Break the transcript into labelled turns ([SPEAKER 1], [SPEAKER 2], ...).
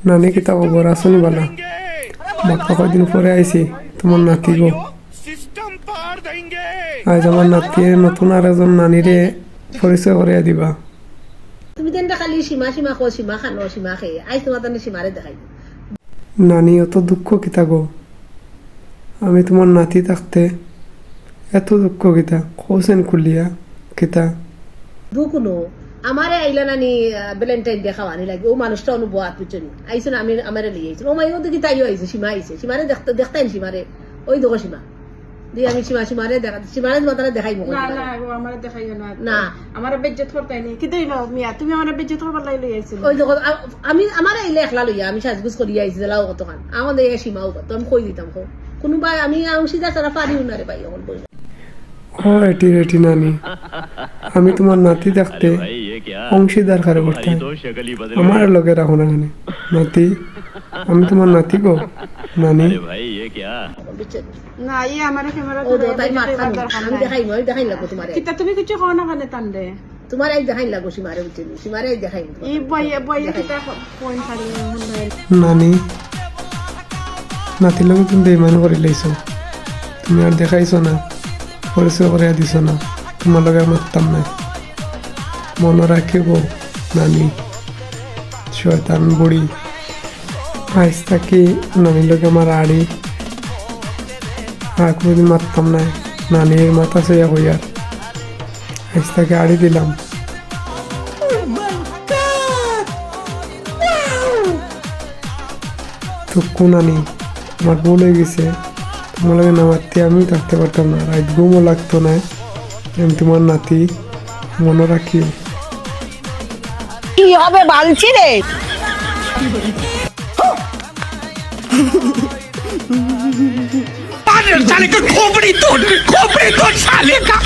[SPEAKER 1] নানি কিতা খবর আসনি বালা মাত্র কয়দিন পরে আইছি তোমার নাতি গো আজ আমার নাতির নতুন আর একজন নানিরে পরিচয় করে দিবা
[SPEAKER 2] তুমি তেনটা খালি সীমা সীমা খো সীমা খানো সীমা খেয়ে আজ তোমার তাহলে সীমারে দেখাই
[SPEAKER 1] নানি অত দুঃখ কিতা গো আমি তোমার নাতি থাকতে এত দুঃখ কিতা কৌছেন খুলিয়া কিতা
[SPEAKER 2] দুকুনো আমারে আইলা নানি ভ্যালেন্টাইন ডে খাওয়ানি লাগে ও মানুষটা অনুভব বুঝছেন আইসুন আমি আমারে লিয়ে আইসুন ও মাইও দেখি তাইও আইছে সীমা আইছে সীমারে দেখতেন সীমারে ওই দেখো সীমা দিয়ে আমি সীমারে দেখা সীমারে মাতারে দেখাই মুখ
[SPEAKER 3] না না ও আমারে দেখাইও না
[SPEAKER 2] না
[SPEAKER 3] আমারে বেজ্জত করতে নাই কি দেইলো মিয়া তুমি আমারে বেজ্জত করবার লাই লই আইছিল
[SPEAKER 2] ওই দেখো আমি আমারে আইলে একলা লইয়া আমি সাজগুজ করি আইছি লাও কতখান আমাদের এই সীমাও তো আমি কই দিতাম কো কোনোবা আমি সিধা সারা পারিও না রে ভাই এখন বই
[SPEAKER 1] ও এটি রেটি নানি আমি তোমার নাতি থাকতে অংশীদার কারে করতে আমার লগে রাখো না কেন নাতি আমি তোমার নাতি গো নানি
[SPEAKER 2] বুঝছেন
[SPEAKER 3] না ই আমারে ক্যামেরা
[SPEAKER 2] ও তাই মাথা আমি দেখাই লাগবো তোমারে
[SPEAKER 3] কিতা তুমি কিছু কও না কানে তানদে
[SPEAKER 2] তোমার এই দেখাই লাগবো সীমারে বুঝছেন সীমারে দেখাই
[SPEAKER 3] ই বই কিতা পয়েন্ট খালি মনে
[SPEAKER 1] নানি নাতির লগে তুমি বেইমান করে লাইছো তুমি আর দেখাইছো না পরিচয় করে দিছ না তোমার লগে মারতাম না মনে রাখিব নানি শয়তান বুড়ি আজ থাকি নানির লগে আমার আড়ি আর কোনোদিন মারতাম না নানির মাথা সইয়া হইয়ার আজ তাকে আড়ি দিলাম তো নানি আমার ভুল হয়ে গেছে তোমার লাগে না মারতে আমিও থাকতে পারতাম না রাত ঘুমও লাগতো না আমি তোমার নাতি মনে রাখিও
[SPEAKER 4] কি হবে বালছি রে
[SPEAKER 5] साले का खोपड़ी तोड़ साले का